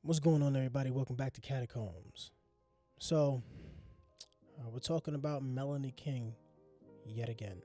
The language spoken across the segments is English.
What's going on, everybody? Welcome back to Catacombs. So, we're talking about Melanie King yet again.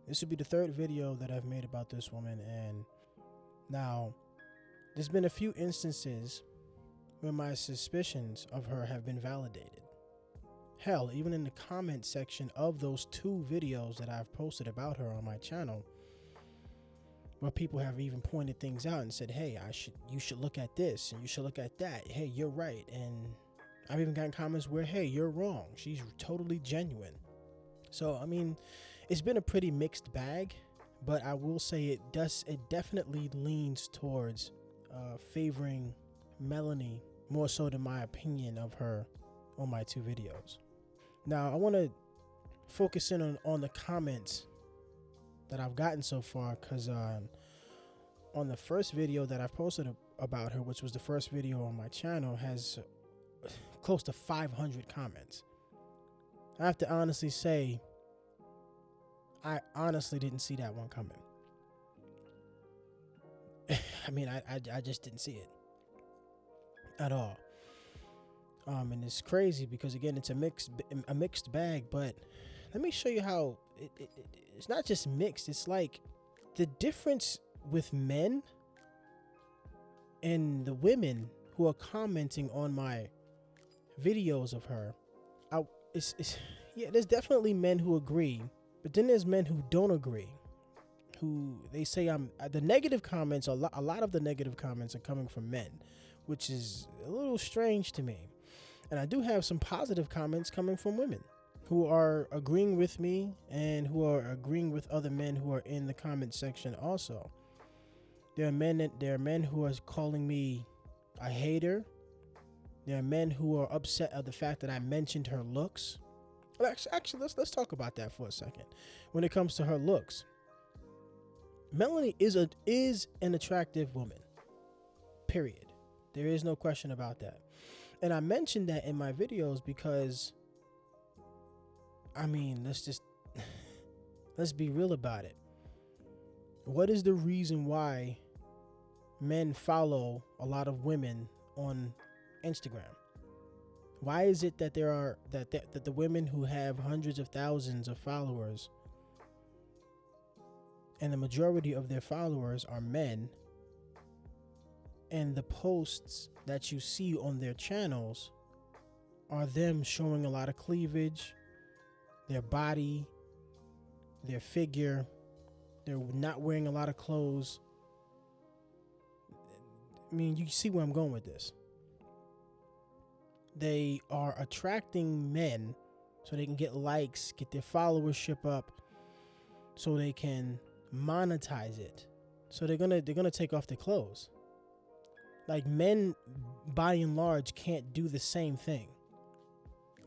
This will be the third video that I've made about this woman, and now there's been a few instances where my suspicions of her have been validated. Hell, even in the comment section of those two videos that I've posted about her on my channel, where people have even pointed things out and said, hey, you should look at this and you should look at that. Hey, you're right. And I've even gotten comments where, hey, you're wrong. She's totally genuine. So, I mean, it's been a pretty mixed bag, but I will say it definitely leans towards favoring Melanie more so than my opinion of her on my two videos. Now, I want to focus in on the comments that I've gotten so far, because on the first video that I've posted about her, which was the first video on my channel, has close to 500 comments. I have to honestly say, I honestly didn't see that one coming. I mean, I just didn't see it at all. And it's crazy because, again, it's a mixed bag, but let me show you how it's not just mixed. It's like the difference with men and the women who are commenting on my videos of her. Yeah, there's definitely men who agree, but then there's men who don't agree, who they say the negative comments. A lot of the negative comments are coming from men, which is a little strange to me. And I do have some positive comments coming from women who are agreeing with me and who are agreeing with other men who are in the comment section also. There are men who are calling me a hater. There are men who are upset at the fact that I mentioned her looks. Well, actually, let's talk about that for a second. When it comes to her looks, Melanie is an attractive woman. Period. There is no question about that. And I mentioned that in my videos because, I mean, let's be real about it. What is the reason why men follow a lot of women on Instagram? Why is it that that the women who have hundreds of thousands of followers, and the majority of their followers are men, and the posts that you see on their channels are them showing a lot of cleavage, their body, their figure, they're not wearing a lot of clothes? I mean, you see where I'm going with this. They are attracting men so they can get likes, get their followership up, so they can monetize it. So they're gonna take off their clothes. Like, men, by and large, can't do the same thing.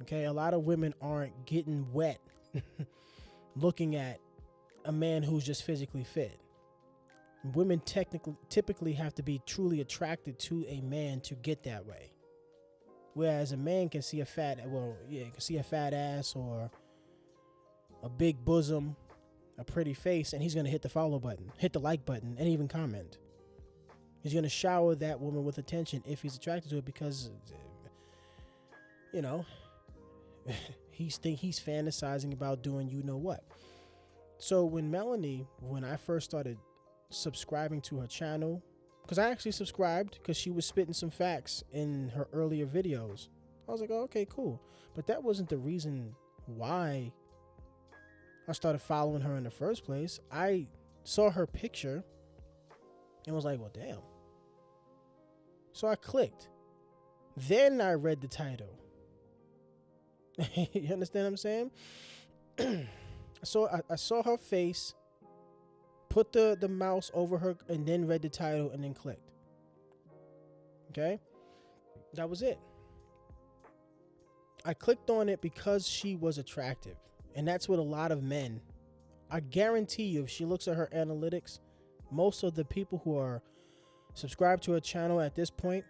Okay, a lot of women aren't getting wet looking at a man who's just physically fit. Women typically have to be truly attracted to a man to get that way. Whereas a man can see a fat ass or a big bosom, a pretty face, and he's gonna hit the follow button, hit the like button, and even comment. He's going to shower that woman with attention if he's attracted to it, because, you know, he's fantasizing about doing you know what. So when I first started subscribing to her channel, because I actually subscribed because she was spitting some facts in her earlier videos, I was like, oh, okay, cool. But that wasn't the reason why I started following her in the first place. I saw her picture and was like, well, damn. So I clicked. Then I read the title. You understand what I'm saying? I saw her face, put the mouse over her, and then read the title and then clicked. Okay? That was it. I clicked on it because she was attractive. And that's what a lot of men, I guarantee you, if she looks at her analytics, most of the people who are subscribed to her channel at this point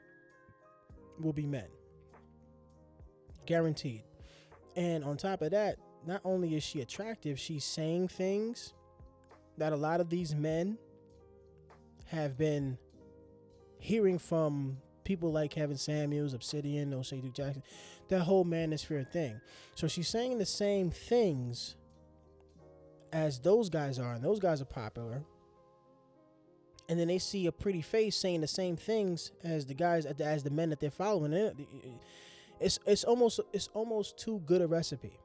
will be men. Guaranteed. And on top of that, not only is she attractive, she's saying things that a lot of these men have been hearing from people like Kevin Samuels, Obsidian, O'Shea Duke Jackson, that whole manosphere thing. So she's saying the same things as those guys are, and those guys are popular. And then they see a pretty face saying the same things as the guys, as the men that they're following. It's almost too good a recipe.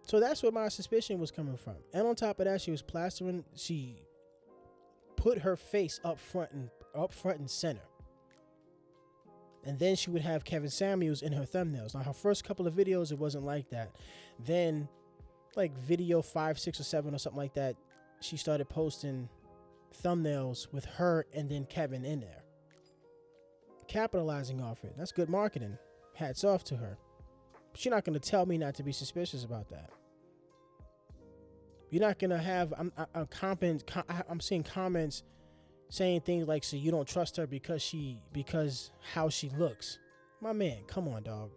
So that's where my suspicion was coming from. And on top of that, she put her face up front and center. And then she would have Kevin Samuels in her thumbnails. Now, her first couple of videos, it wasn't like that. Then, like video 5, 6, or 7 or something like that, she started posting thumbnails with her and then Kevin in there. Capitalizing off it. That's good marketing. Hats off to her. But you're not going to tell me not to be suspicious about that. You're not going to have, I'm seeing comments saying things like, so you don't trust her because how she looks. My man, come on, dog.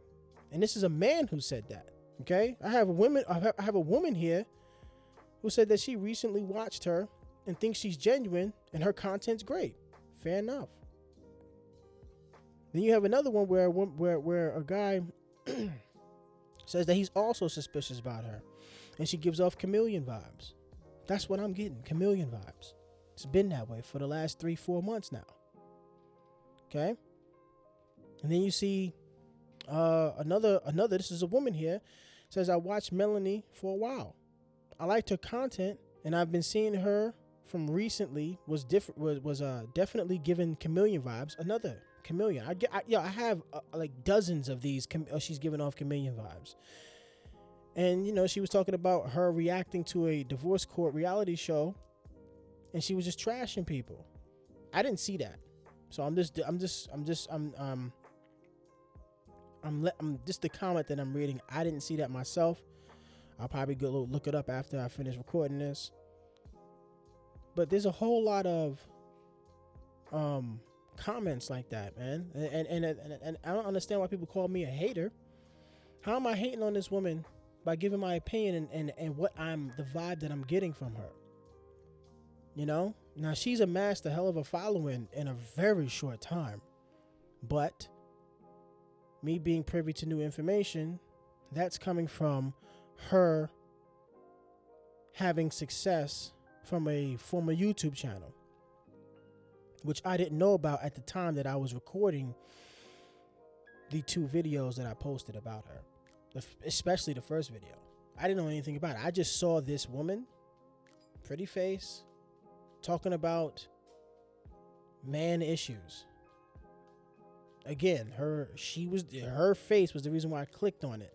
And this is a man who said that. Okay? I have a woman here who said that she recently watched her and thinks she's genuine and her content's great. Fair enough. Then you have another one where a guy says that he's also suspicious about her, and she gives off chameleon vibes. That's what I'm getting, chameleon vibes. It's been that way for the last 3-4 months now. Okay? And then you see another, this is a woman here, says, I watched Melanie for a while. I liked her content, and I've been seeing her from recently was definitely giving chameleon vibes. Another chameleon. I have like dozens of these. She's giving off chameleon vibes. And she was talking about her reacting to a divorce court reality show, and she was just trashing people. I didn't see that, so I'm just the comment that I'm reading. I didn't see that myself. I'll probably go look it up after I finish recording this. But there's a whole lot of comments like that, man. And I don't understand why people call me a hater. How am I hating on this woman by giving my opinion and what the vibe that I'm getting from her? Now she's amassed a hell of a following in a very short time. But me being privy to new information, that's coming from her having success from a former YouTube channel, which I didn't know about at the time that I was recording the 2 videos that I posted about her, especially the first video. I didn't know anything about it. I just saw this woman, pretty face, talking about man issues. Again, her face was the reason why I clicked on it,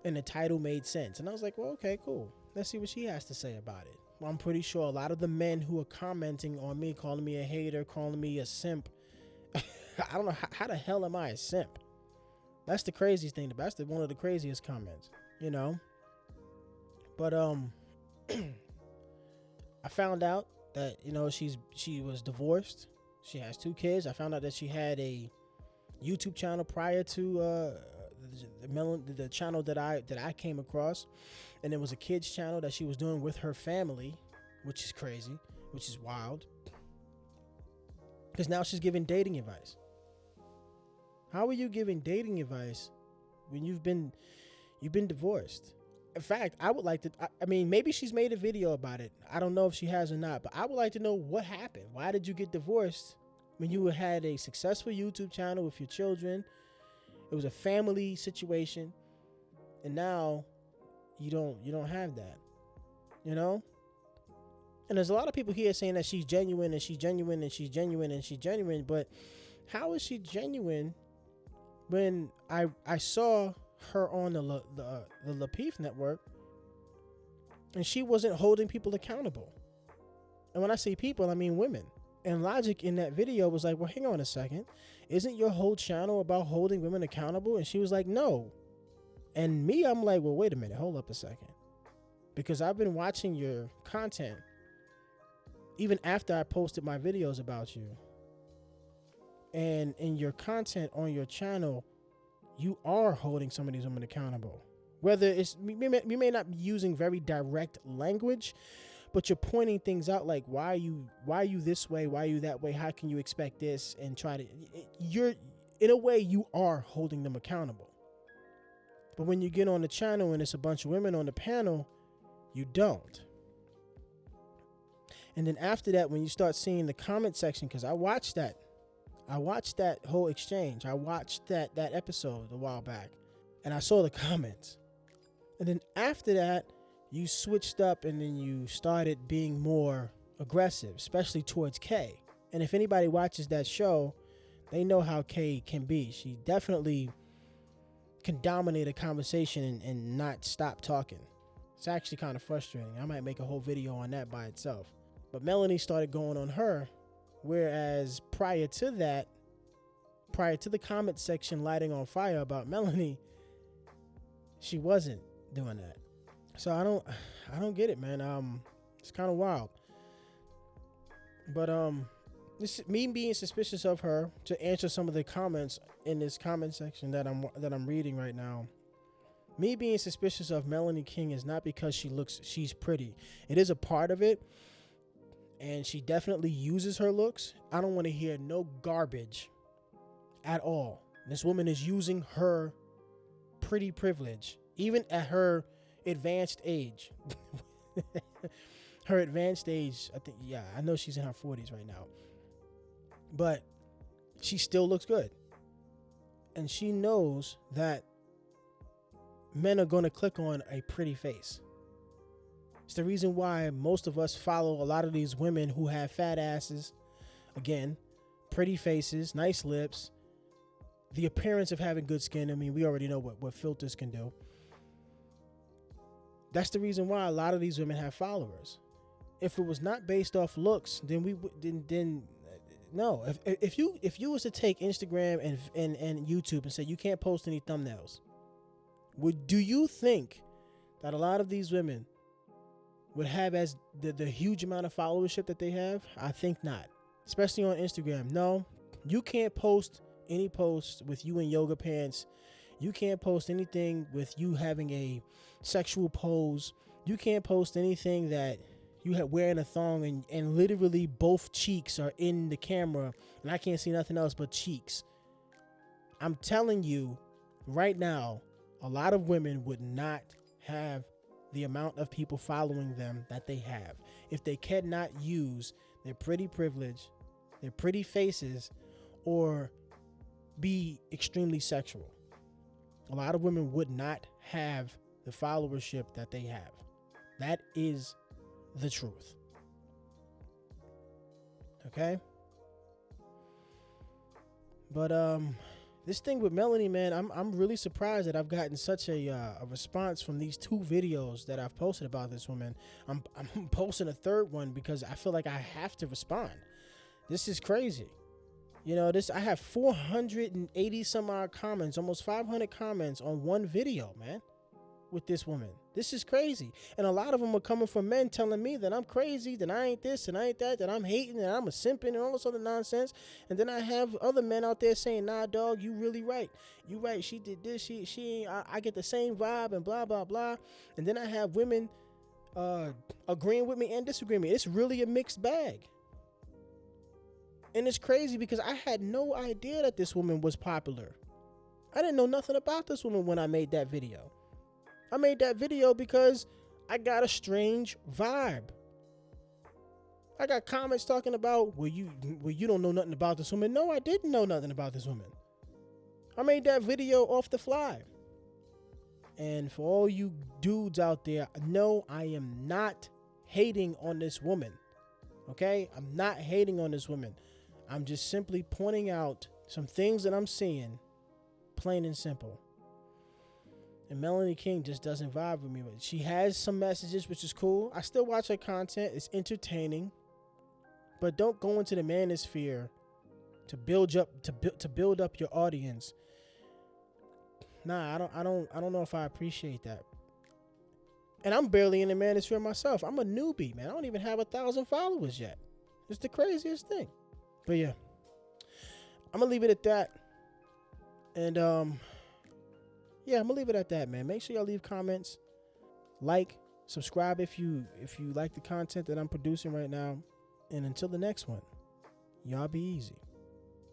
and the title made sense. And I was like, well, okay, cool. Let's see what she has to say about it. Well, I'm pretty sure a lot of the men who are commenting on me, calling me a hater, calling me a simp, I don't know, how the hell am I a simp? That's the craziest thing. That's one of the craziest comments, But I found out that she was divorced. She has 2 kids. I found out that she had a YouTube channel prior to the channel that I came across, and it was a kids channel that she was doing with her family, which is crazy, which is wild, because now she's giving dating advice. How are you giving dating advice when you've been divorced? In fact, I would like to, maybe she's made a video about it. I don't know if she has or not, but I would like to know what happened. Why did you get divorced when you had a successful YouTube channel with your children? It was a family situation, and now you don't have that, And there's a lot of people here saying that she's genuine and she's genuine and she's genuine and she's genuine, but how is she genuine when I saw her on the Lapeef network and she wasn't holding people accountable? And when I say people, I mean women. And Logic in that video was like, well, hang on a second. Isn't your whole channel about holding women accountable? And she was like, no. And me, I'm like, well, wait a minute. Hold up a second. Because I've been watching your content even after I posted my videos about you. And in your content on your channel, you are holding some of these women accountable. Whether it's, you may not be using very direct language, but you're pointing things out like, why are you this way? Why are you that way? How can you expect this? And try to, you're, in a way, you are holding them accountable. But when you get on the channel and it's a bunch of women on the panel, you don't. And then after that, when you start seeing the comment section, because I watched that whole exchange. I watched that episode a while back, and I saw the comments. And then after that, you switched up and then you started being more aggressive, especially towards Kay. And if anybody watches that show, they know how Kay can be. She definitely can dominate a conversation and not stop talking. It's actually kind of frustrating. I might make a whole video on that by itself. But Melanie started going on her, whereas prior to the comment section lighting on fire about Melanie, she wasn't doing that. So I don't get it, man. It's kind of wild. But this me being suspicious of her, to answer some of the comments in this comment section that I'm reading right now. Me being suspicious of Melanie King is not because she's pretty. It is a part of it, and she definitely uses her looks. I don't want to hear no garbage at all. This woman is using her pretty privilege, even at her advanced age. Her advanced age, I know she's in her 40s right now, but she still looks good. And she knows that men are going to click on a pretty face. It's the reason why most of us follow a lot of these women who have fat asses, again, pretty faces, nice lips, the appearance of having good skin. I mean, we already know what filters can do. That's the reason why a lot of these women have followers. If it was not based off looks, then no. If you was to take Instagram and YouTube and say you can't post any thumbnails, do you think that a lot of these women would have as the huge amount of followership that they have? I think not. Especially on Instagram. No, you can't post any posts with you in yoga pants. You can't post anything with you having a sexual pose. You can't post anything that you have wearing a thong and literally both cheeks are in the camera and I can't see nothing else but cheeks. I'm telling you right now, a lot of women would not have the amount of people following them that they have if they cannot use their pretty privilege, their pretty faces, or be extremely sexual. A lot of women would not have the followership that they have. That is the truth. Okay? But this thing with Melanie, man, I'm really surprised that I've gotten such a response from these 2 videos that I've posted about this woman. I'm posting a third one because I feel like I have to respond. This is crazy. You know, I have 480 some odd comments, almost 500 comments on one video, man, with this woman. This is crazy. And a lot of them are coming from men telling me that I'm crazy, that I ain't this and I ain't that I'm hating, that I'm a simping and all this other nonsense. And then I have other men out there saying, nah, dog, you really right. You right. She did this. She I get the same vibe and blah, blah, blah. And then I have women agreeing with me and disagreeing with me. It's really a mixed bag. And it's crazy because I had no idea that this woman was popular. I didn't know nothing about this woman when I made that video. I made that video because I got a strange vibe. I got comments talking about, well, you don't know nothing about this woman. No, I didn't know nothing about this woman. I made that video off the fly. And for all you dudes out there, no, I am not hating on this woman. Okay? I'm not hating on this woman. I'm just simply pointing out some things that I'm seeing, plain and simple. And Melanie King just doesn't vibe with me. She has some messages, which is cool. I still watch her content. It's entertaining. But don't go into the manosphere to build up your audience. Nah, I don't know if I appreciate that. And I'm barely in the manosphere myself. I'm a newbie, man. I don't even have 1,000 followers yet. It's the craziest thing. But yeah, I'm gonna leave it at that. And yeah, I'm gonna leave it at that, man. Make sure y'all leave comments, like, Subscribe if you like the content that I'm producing right now. And until the next one, y'all be easy.